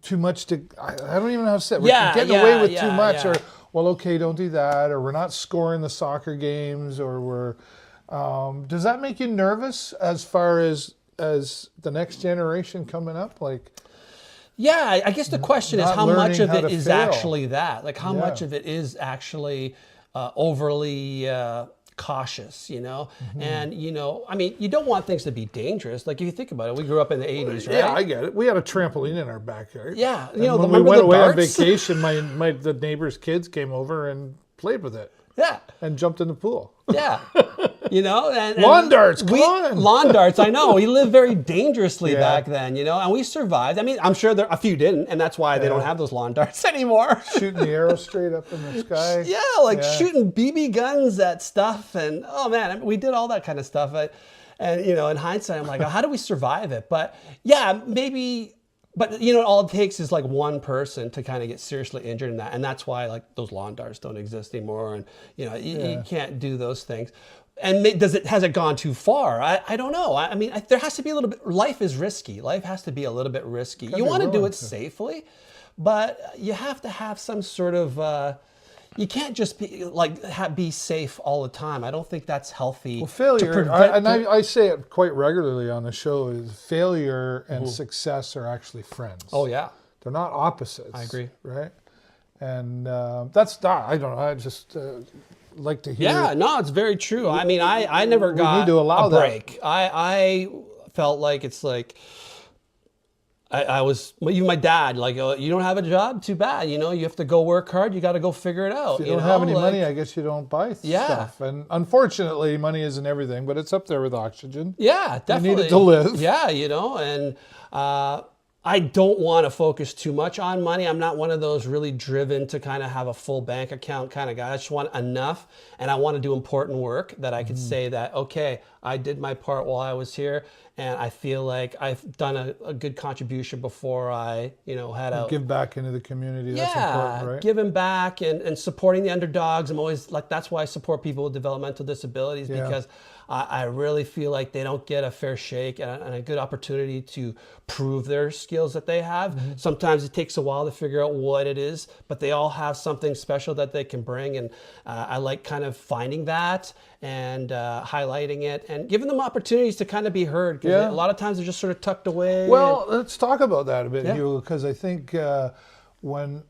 Too much to. I don't even know how to say it. We're getting away with too much, or okay, don't do that, or we're not scoring the soccer games, or we're. Does that make you nervous as far as the next generation coming up? I guess the question is how much of it is actually that. Like how much of it is actually overly. Cautious, and I mean, you don't want things to be dangerous. Like if you think about it, we grew up in the 80s, right? Yeah, I get it. We had a trampoline in our backyard. Yeah, when we went away on vacation, the neighbor's kids came over and played with it. Yeah, and jumped in the pool. Yeah, and lawn darts. Come on, lawn darts. I know we lived very dangerously back then, and we survived. I mean, I'm sure a few didn't, and that's why they don't have those lawn darts anymore. Shooting the arrow straight up in the sky. Shooting BB guns at stuff, and oh man, I mean, we did all that kind of stuff. And in hindsight, I'm like, how do we survive it? But yeah, maybe. But all it takes is one person to kind of get seriously injured in that, and that's why those lawn darts don't exist anymore, and you can't do those things. And has it gone too far? I don't know. I mean, there has to be a little bit. Life is risky. Life has to be a little bit risky. You want to do it safely, but you have to have some sort of, you can't just be like be safe all the time. I don't think that's healthy. Well, failure, I say it quite regularly on the show, is failure and success are actually friends. Oh yeah, they're not opposites. I agree. Right, and that's not. I don't know. I just like to hear. Yeah, no, it's very true. I mean, I never got need to allow a break. I felt like it's like. I was, even my dad, like, you don't have a job? Too bad. You have to go work hard. You got to go figure it out. If you don't have any money, I guess you don't buy stuff. And unfortunately, money isn't everything, but it's up there with oxygen. Yeah, definitely. You need it to live. Yeah, and I don't want to focus too much on money. I'm not one of those really driven to kind of have a full bank account kind of guy. I just want enough, and I want to do important work that I could say that, okay, I did my part while I was here, and I feel like I've done a good contribution before I, had a... Give back into the community. That's important, right? Giving back and supporting the underdogs. I'm always like, that's why I support people with developmental disabilities, because I really feel like they don't get a fair shake and a good opportunity to prove their skills that they have. Sometimes it takes a while to figure out what it is, but they all have something special that they can bring. And I like kind of finding that and highlighting it and giving them opportunities to kind of be heard. Because a lot of times they're just sort of tucked away. Well, let's talk about that a bit, Hugo, because I think when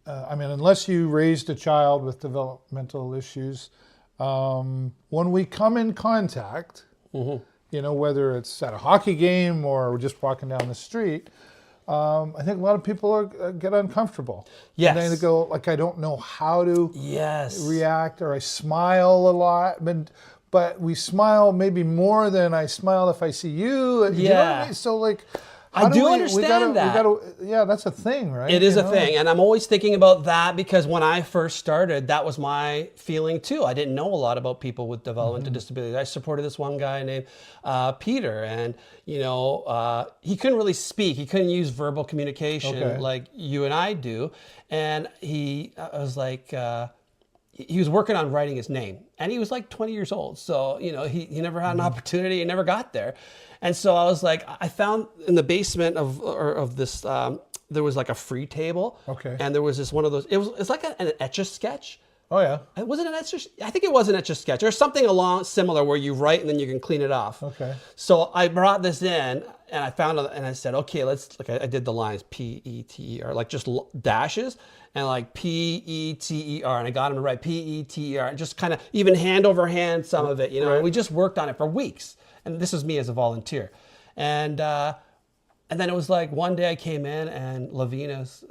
unless you raised a child with developmental issues, when we come in contact, whether it's at a hockey game or we're just walking down the street, I think a lot of people get uncomfortable. Yes. And they go, like, I don't know how to react, or I smile a lot. But we smile maybe more than I smile if I see you. You know what I mean? So, like... I do understand that. That's a thing, right? It is a thing. And I'm always thinking about that, because when I first started, that was my feeling too. I didn't know a lot about people with developmental disabilities. I supported this one guy named Peter, and he couldn't really speak. He couldn't use verbal communication like you and I do. And I was like... he was working on writing his name, and he was like 20 years old. So, he never had an opportunity. He never got there. And so I was like, I found in the basement of this, there was like a free table. Okay. And there was this one of those, it's like an Etch-a-Sketch. Oh, yeah. Was it an Etch-a-Sketch? I think it was an Etch-a-Sketch or something along similar where you write and then you can clean it off. Okay. So I brought this in, and I found it, and I said, okay, I did the lines, P-E-T-E-R, like just dashes, and like P-E-T-E-R, and I got him to write P-E-T-E-R, and just kind of even hand over hand some of it, and we just worked on it for weeks. And this was me as a volunteer. And then it was like one day I came in, and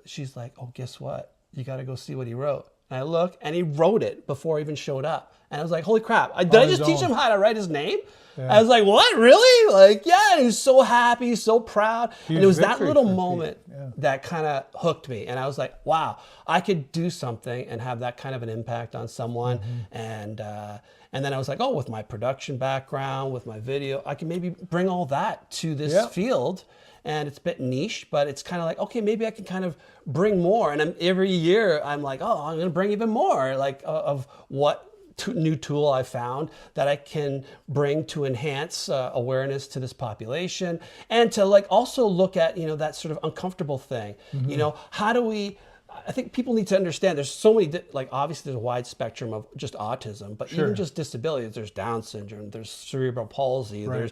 she's like, oh, guess what? You got to go see what he wrote. And I look, and he wrote it before I even showed up. And I was like, holy crap. Did I just teach him how to write his name? Yeah. I was like, what, really? Like, yeah, and he was so happy, so proud. And it was that little moment that kind of hooked me. And I was like, wow, I could do something and have that kind of an impact on someone. And then I was like, oh, with my production background, with my video, I can maybe bring all that to this field. And it's a bit niche, but it's kind of like, okay, maybe I can kind of bring more. And every year I'm like, oh, I'm going to bring even more like of what new tool I found that I can bring to enhance awareness to this population, and to like also look at, that sort of uncomfortable thing. How do we... I think people need to understand there's so many, like obviously there's a wide spectrum of just autism, but even just disabilities. There's Down syndrome, there's cerebral palsy, there's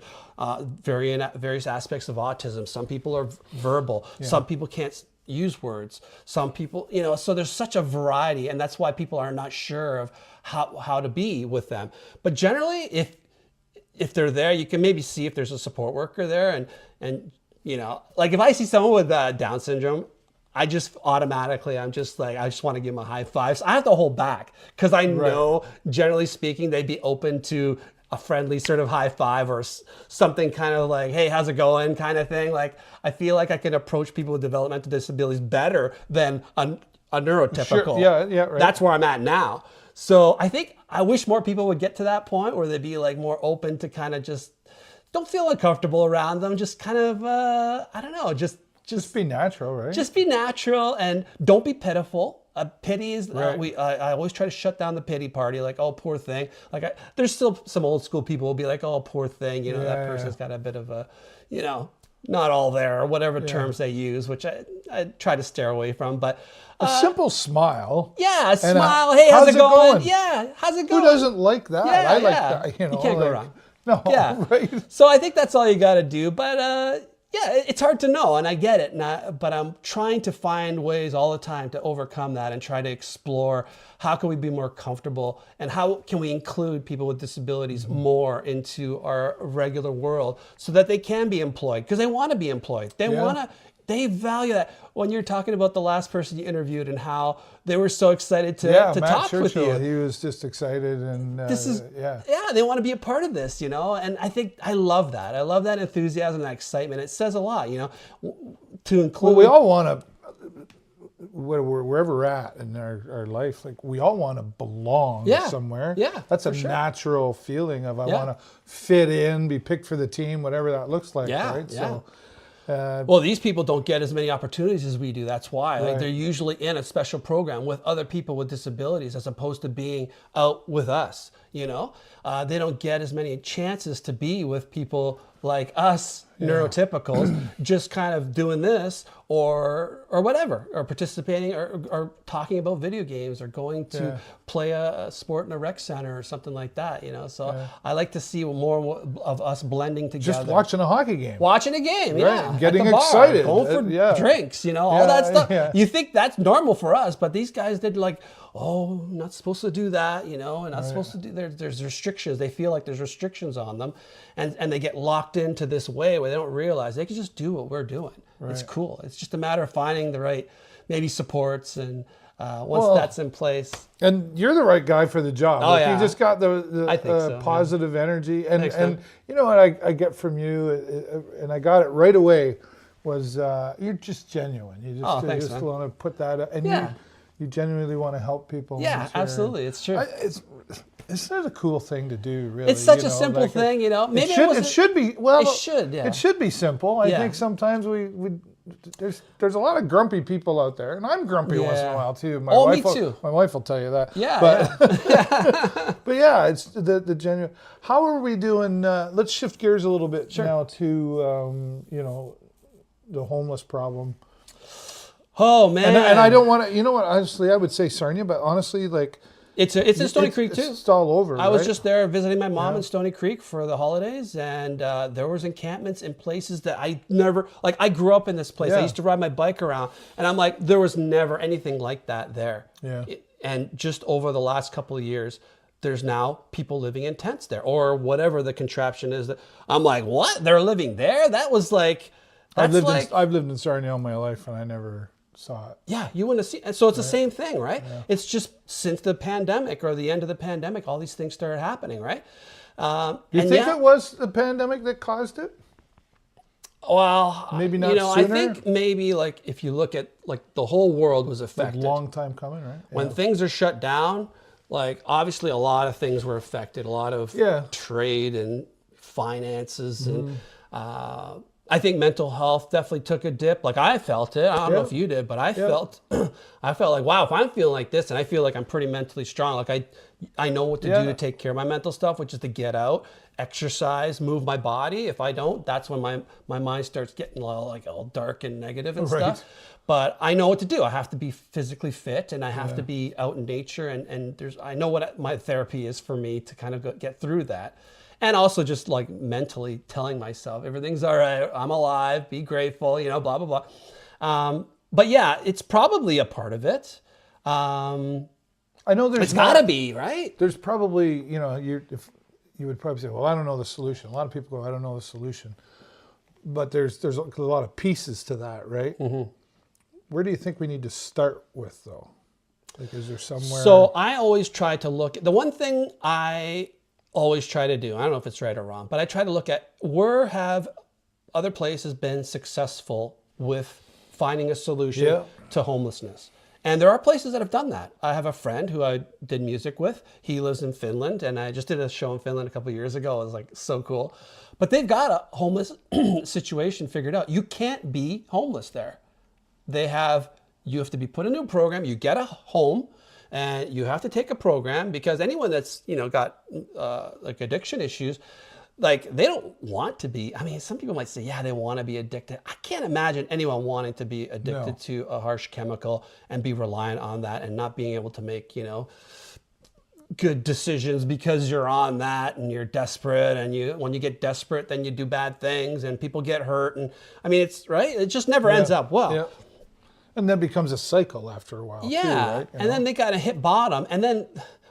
various aspects of autism. Some people are verbal, some people can't use words, some people, so there's such a variety, and that's why people are not sure of how to be with them. But generally, if they're there, you can maybe see if there's a support worker there, and like if I see someone with Down syndrome, I just automatically, I'm just like, I just want to give them a high five. So I have to hold back, because I know, generally speaking, they'd be open to a friendly sort of high five or something kind of like, hey, how's it going kind of thing. Like, I feel like I can approach people with developmental disabilities better than a neurotypical. Sure. That's where I'm at now. So I think I wish more people would get to that point where they'd be like more open to kind of just don't feel uncomfortable around them. Just kind of, I don't know, just be natural, right? Just be natural, and don't be pitiful. Pity is, I always try to shut down the pity party, like, oh, poor thing. Like, there's still some old school people will be like, oh, poor thing, that person's got a bit of a, not all there, or whatever terms they use, which I try to steer away from. But a simple smile. yeah, a and smile. Hey, how's it going? Yeah, how's it going? Who doesn't like that? Yeah, I like yeah. that. You know, You can't go like, wrong. No, Yeah. right. So I think that's all you got to do. But yeah, it's hard to know, and I get it. But I'm trying to find ways all the time to overcome that and try to explore how can we be more comfortable and how can we include people with disabilities more into our regular world so that they can be employed, because they want to be employed. They value that. When you're talking about the last person you interviewed and how they were so excited to Matt talk Churchill, with you. He was just excited, and They want to be a part of this, you know, and I think I love that. I love that enthusiasm, that excitement. It says a lot, you know, to include. Well, we all want to, wherever we're at in our life, like we all want to belong somewhere. Yeah, that's a natural feeling of I want to fit in, be picked for the team, whatever that looks like. Right. Yeah. So, well, these people don't get as many opportunities as we do. That's why. Right. Like, they're usually in a special program with other people with disabilities as opposed to being out with us, you know? They don't get as many chances to be with people like us, neurotypicals, just kind of doing this or whatever, or participating or talking about video games or going to play a sport in a rec center or something like that, you know? So I like to see more of us blending together. just watching a hockky game. Watching a game, yeah. Getting at the bar, excited. going for drinks, you know, all that stuff. Yeah. You think that's normal for us, but these guys did like, oh, not supposed to do that, you know, and not supposed to do, there's restrictions. They feel like there's restrictions on them, and they get locked into this way where they don't realize they can just do what we're doing. Right. It's cool. It's just a matter of finding the right, maybe supports, and once that's in place. And you're the right guy for the job. Oh, yeah. You just got the I think so, positive energy. And Thanks, and you know what I get from you, and I got it right away, was you're just genuine. You just, want to put that up. And you genuinely want to help people. Yeah, absolutely. It's true. It's not a cool thing to do, really. It's such a simple thing, you know. Maybe it should be. Well, it should. Yeah. It should be simple. I think sometimes there's a lot of grumpy people out there, and I'm grumpy once in a while too. Me too. My wife will tell you that. Yeah. But yeah, it's the genuine. How are we doing? Let's shift gears a little bit now to you know, the homeless problem. Oh man. And I don't want to. You know what? Honestly, I would say Sarnia, but honestly, like. It's in Stony Creek too. It's all over. I was just there visiting my mom in Stony Creek for the holidays, and there was encampments in places that I never, like, I grew up in this place. I used to ride my bike around, and I'm like, there was never anything like that there. Yeah. And just over the last couple of years, there's now people living in tents there, or whatever the contraption is. That I'm like, what? They're living there? That was like, I've lived in Sarnia all my life, and I never saw it. Yeah, you wouldn't have seen. So it's the same thing, right? Yeah. It's just since the pandemic or the end of the pandemic, all these things started happening, right? You think it was the pandemic that caused it? Well, maybe not. You know, sooner? I think maybe like if you look at like the whole world was affected. A long time coming, right? When things are shut down, like obviously a lot of things were affected. A lot of trade and finances and. I think mental health definitely took a dip. Like I felt it. I don't know if you did, but I felt like, wow, if I'm feeling like this and I feel like I'm pretty mentally strong, like I know what to do to take care of my mental stuff, which is to get out, exercise, move my body. If I don't, that's when my mind starts getting all dark and negative and stuff. But I know what to do. I have to be physically fit and I have to be out in nature. And I know what my therapy is for me to kind of get through that. And also just like mentally telling myself everything's all right, I'm alive, be grateful, you know, blah, blah, blah. But yeah, it's probably a part of it. I know it's got to be, right? There's probably, you know, if you would probably say, well, I don't know the solution. A lot of people go, I don't know the solution. But there's a lot of pieces to that, right? Mm-hmm. Where do you think we need to start with, though? Like, is there somewhere? So I always try to look at the one thing I always try to do. I don't know if it's right or wrong, but I try to look at where have other places been successful with finding a solution to homelessness. And there are places that have done that. I have a friend who I did music with. He lives in Finland, and I just did a show in Finland a couple of years ago. It was like so cool. But they've got a homeless situation figured out. You can't be homeless there. You have to be put into a program. You get a home. And you have to take a program because anyone that's, you know, got like addiction issues, like, they don't want to be. I mean, some people might say, yeah, they want to be addicted. I can't imagine anyone wanting to be addicted to a harsh chemical and be reliant on that and not being able to make, good decisions because you're on that and you're desperate, and when you get desperate, then you do bad things and people get hurt. And I mean, it's right. It just never ends up well. Yeah. And that becomes a cycle after a while. Yeah. Too, right? And then they got to hit bottom. And then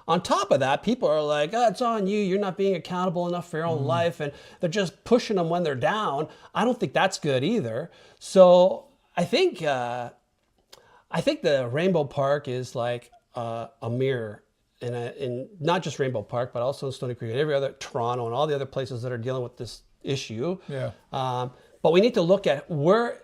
on top of that, people are like, oh, it's on you. You're not being accountable enough for your own life. And they're just pushing them when they're down. I don't think that's good either. So I think the Rainbow Park is like a mirror. In not just Rainbow Park, but also in Stony Creek and every other, Toronto and all the other places that are dealing with this issue. Yeah. But we need to look at where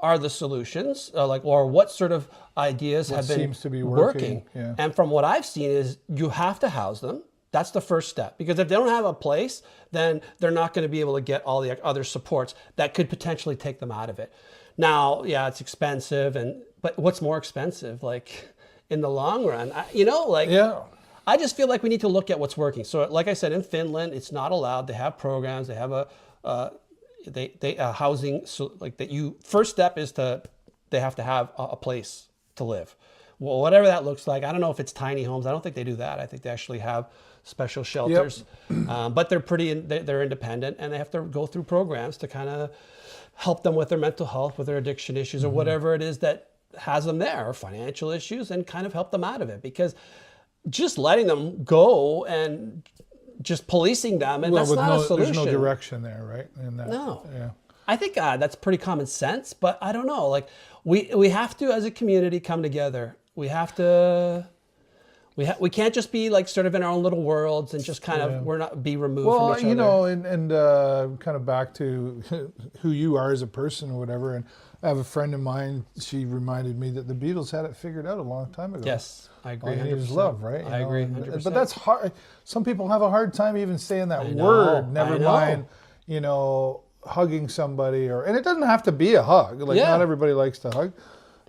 are the solutions, or what sort of ideas have been seems to be working. Yeah. And from what I've seen is you have to house them. That's the first step, because if they don't have a place, then they're not going to be able to get all the other supports that could potentially take them out of it. Now, yeah, it's expensive, but what's more expensive? Like, in the long run, Yeah. I just feel like we need to look at what's working. So, like I said, in Finland, it's not allowed. They have programs. They have housing. So, like that, first step is they have to have a place to live. Well, whatever that looks like. I don't know if it's tiny homes. I don't think they do that. I think they actually have special shelters. Yep. But they're independent, and they have to go through programs to kind of help them with their mental health, with their addiction issues, or whatever it is that has them there, or financial issues, and kind of help them out of it. Because just letting them go and just policing them, and that's not a solution. There's no direction there, right? In that, no. Yeah. I think that's pretty common sense, but I don't know. Like, we have to, as a community, come together. We have to. We can't just be like sort of in our own little worlds and just kind of be removed from each other. And kind of back to who you are as a person or whatever. And I have a friend of mine. She reminded me that the Beatles had it figured out a long time ago. Yes, I agree. All you need is love, right? I agree, 100%. But that's hard. Some people have a hard time even saying that I know, word. Never I know. mind, hugging somebody, and it doesn't have to be a hug. Like, not everybody likes to hug.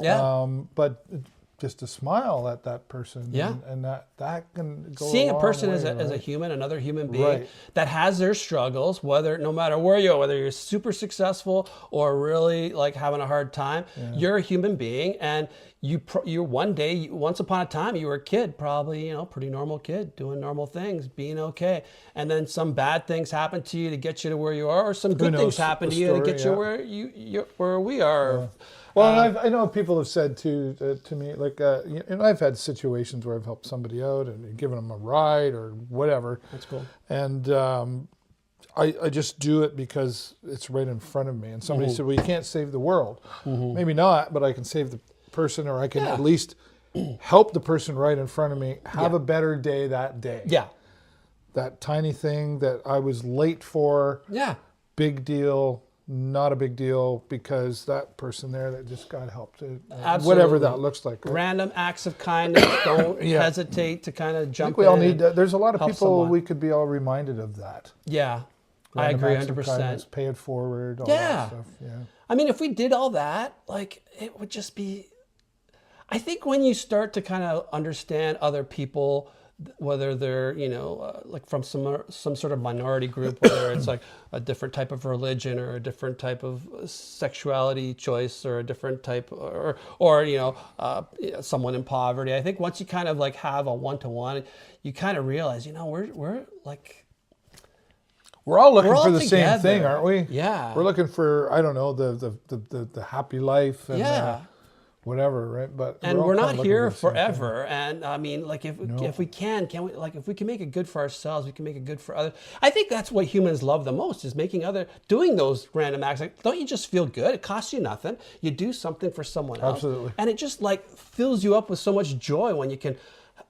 Yeah. But just to smile at that person. Yeah. And that can go seeing a person way, as a human, another human being Right. that has their struggles, no matter where you are, whether you're super successful or really like having a hard time, you're a human being, and you're once upon a time, you were a kid, probably, pretty normal kid, doing normal things, being okay. And then some bad things happen to you to get you to where you are, or some good things happen to you to get you where we are. Yeah. Well, I know people have said to me, like, I've had situations where I've helped somebody out and given them a ride or whatever. That's cool. And I just do it because it's right in front of me. And somebody said, well, you can't save the world. Maybe not, but I can save the person, or I can at least help the person right in front of me have a better day that day. Yeah. That tiny thing that I was late for. Yeah. Big deal. Not a big deal, because that person there that just got help to Absolutely. whatever that looks like. Right? Random acts of kindness. Don't hesitate to kind of jump in. I think we all need that. There's a lot of people someone. We could be all reminded of that. Yeah, Random I agree, acts of 100%. kindness, pay it forward. All that stuff. Yeah. I mean, if we did all that, like, it would just be. I think when you start to kind of understand other people, whether they're like from some sort of minority group, whether it's like a different type of religion or a different type of sexuality choice or a different type or someone in poverty. I think once you kind of like have a one-to-one, you kind of realize we're like we're all looking we're all for the together. Same thing, aren't we? Yeah, we're looking for the happy life and whatever, right? But we're not here forever. And I mean, like, if we can we, like, if we can make it good for ourselves, we can make it good for others. I think that's what humans love the most, is doing those random acts. Like, don't you just feel good? It costs you nothing. You do something for someone else. Absolutely. And it just like fills you up with so much joy when you can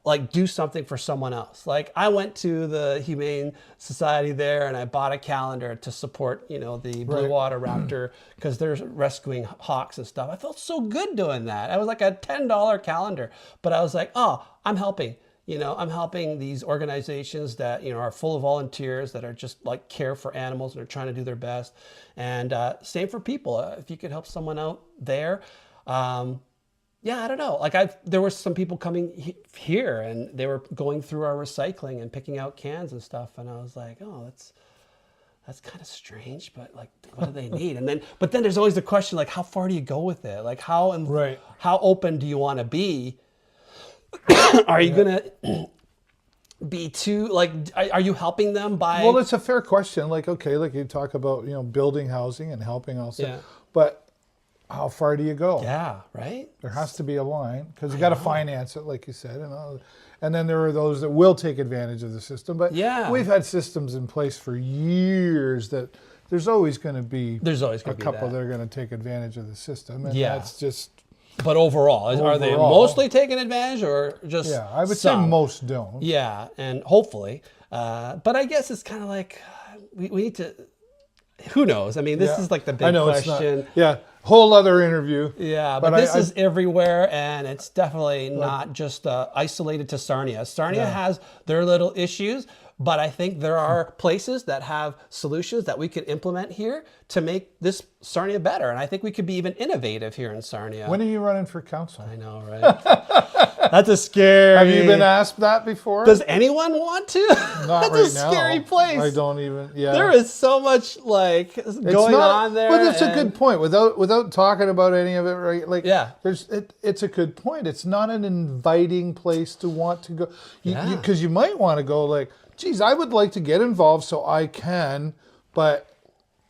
like do something for someone else. Like, I went to the Humane Society there and I bought a calendar to support, the blue water raptor, because they're rescuing hawks and stuff. I felt so good doing that. I was like a $10 calendar, but I was like, oh, I'm helping. I'm helping these organizations that, are full of volunteers that are just like care for animals and are trying to do their best. And same for people. If you could help someone out there, I don't know. Like, there were some people coming here and they were going through our recycling and picking out cans and stuff. And I was like, oh, that's kind of strange, but like, what do they need? But then there's always the question, like, how far do you go with it? Like, how open do you want to be? Are you going to be too, like, are you helping them by? Well, it's a fair question. Like, okay, like you talk about, building housing and helping also, but how far do you go? Yeah, right. There has to be a line because you got to finance it, like you said, and then there are those that will take advantage of the system. But we've had systems in place for years that there's always going to be a couple that are going to take advantage of the system, and that's just. But overall, are they mostly taking advantage or just? Yeah, I would say most don't. Yeah, and hopefully, but I guess it's kind of like we need to. Who knows? I mean, this is like the big question. It's not, whole other interview. Yeah, but this is everywhere, and it's definitely not just isolated to Sarnia. Sarnia has their little issues, but I think there are places that have solutions that we could implement here to make this Sarnia better. And I think we could be even innovative here in Sarnia. When are you running for council? I know, right? That's a scary. Have you been asked that before? Does anyone want to? Not That's a scary place. I don't even. Yeah. There is so much like going on there. But it's a good point. Without talking about any of it, right? Like, it's a good point. It's not an inviting place to want to go. Because you might want to go like, geez, I would like to get involved so I can, but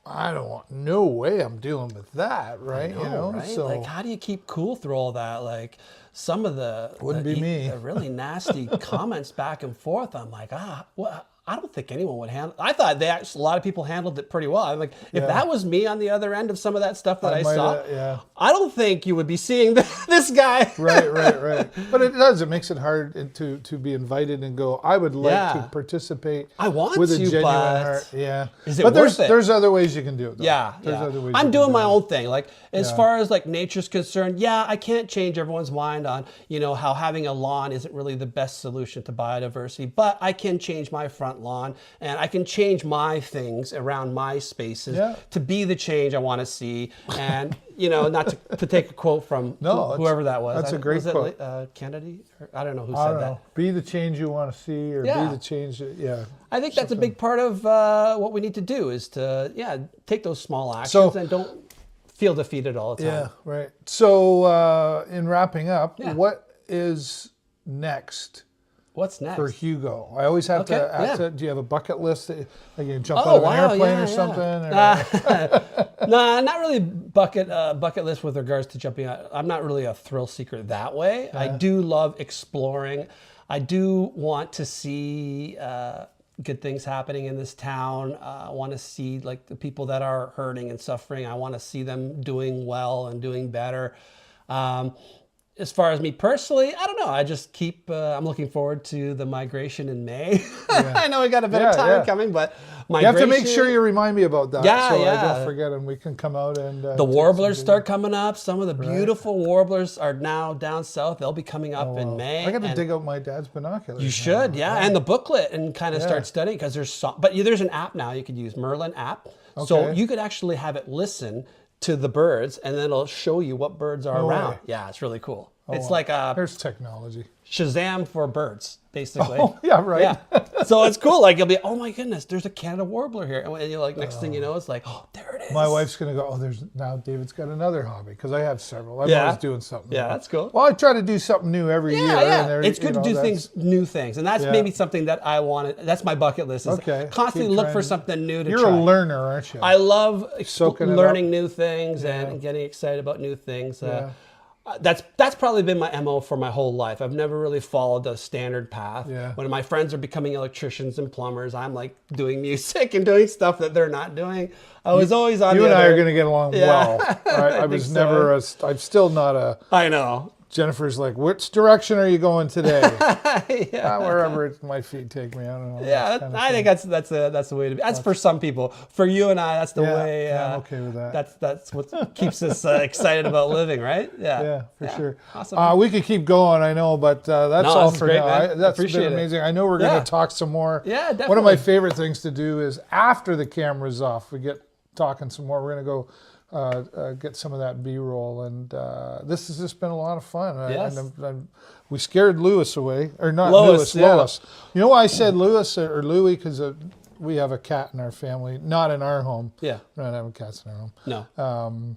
I don't want. No way, I'm dealing with that, right? Right? So, like, how do you keep cool through all that? Like, some of the really nasty comments back and forth. I'm like, well, I don't think anyone would handle. I thought a lot of people handled it pretty well. I'm like, if that was me on the other end of some of that stuff that I saw, I don't think you would be seeing this guy. Right. But it does. It makes it hard to be invited and go. I would like to participate. I want with a to, genuine but heart. Yeah. Is it worth it? There's other ways you can do it. Though. There's other ways. I'm doing my own thing. Like as far as like nature's concerned, I can't change everyone's mind on how having a lawn isn't really the best solution to biodiversity, but I can change my front lawn, and I can change my things around my spaces to be the change I want to see. And not to take a quote from whoever that was. That's a great quote. Kennedy? I don't know who said that. Be the change you want to see, or be the change. I think that's a big part of what we need to do is to take those small actions and don't feel defeated all the time. Yeah, right. So in wrapping up, what is next? What's next? For Hugo. I always have to ask do you have a bucket list? Like you jump out of an airplane or something? Or? Nah, not really bucket list with regards to jumping out. I'm not really a thrill seeker that way. I do love exploring. I do want to see good things happening in this town. I want to see like the people that are hurting and suffering. I want to see them doing well and doing better. As far as me personally, I don't know. I just keep, I'm looking forward to the migration in May. I know we got a bit of time coming, but migration. You have to make sure you remind me about that so I don't forget, and we can come out and... the warblers start coming up. Some of the beautiful warblers are now down south. They'll be coming up in May. I got to dig out my dad's binoculars. You should, and the booklet and kind of start studying, because there's an app now you could use, Merlin app. Okay. So you could actually have it listen to the birds, and then it'll show you what birds are around. Way. Yeah, it's really cool. It's like there's technology. Shazam for birds, basically. Oh, yeah, right. Yeah. So it's cool. Like you'll be, oh my goodness, there's a Canada warbler here, and you're like, next thing you know, it's like, oh, there it is. My wife's gonna go. Now David's got another hobby, because I have several. I'm always doing something. Yeah, that's cool. Well, I try to do something new every year. Yeah, it's good to do new things, and that's maybe something that I want. That's my bucket list. Is constantly look for something new to try. You're a learner, aren't you? I love learning new things and getting excited about new things. That's probably been my MO for my whole life. I've never really followed the standard path. When my friends are becoming electricians and plumbers, I'm like doing music and doing stuff that they're not doing. I was always on. You and I are going to get along well. I was never. I'm still not a. I know. Jennifer's like, which direction are you going today? Wherever my feet take me. I don't know. Yeah, I think that's the way to be. That's for some people. For you and I, that's the way. I'm okay with that. That's what keeps us excited about living, right? Yeah, for sure. Awesome. We could keep going, I know, but that's all for now. That's been amazing. I know we're going to talk some more. Yeah, definitely. One of my favorite things to do is after the camera's off, we get talking some more. We're going to go get some of that B-roll, and this has just been a lot of fun. We scared Lewis away, or not Lois. You know why I said Lewis or Louie? Because we have a cat in our family, not in our home. Yeah. We're not having cats in our home. No.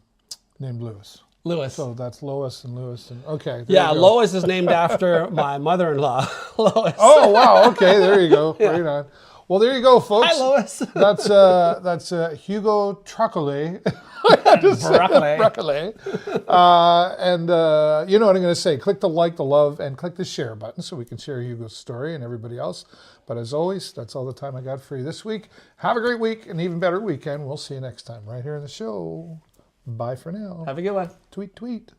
Named Lewis. Lewis. So that's Lois and Lewis. And okay. Yeah, Lois is named after my mother-in-law, Lois. Oh, wow. Okay, there you go. Right on. Well, there you go, folks. Hi, Lois. That's Hugo Troccoli. Broccoli. And you know what I'm going to say. Click the like, the love, and click the share button so we can share Hugo's story and everybody else. But as always, that's all the time I got for you this week. Have a great week, and even better weekend. We'll see you next time right here in the show. Bye for now. Have a good one. Tweet, tweet.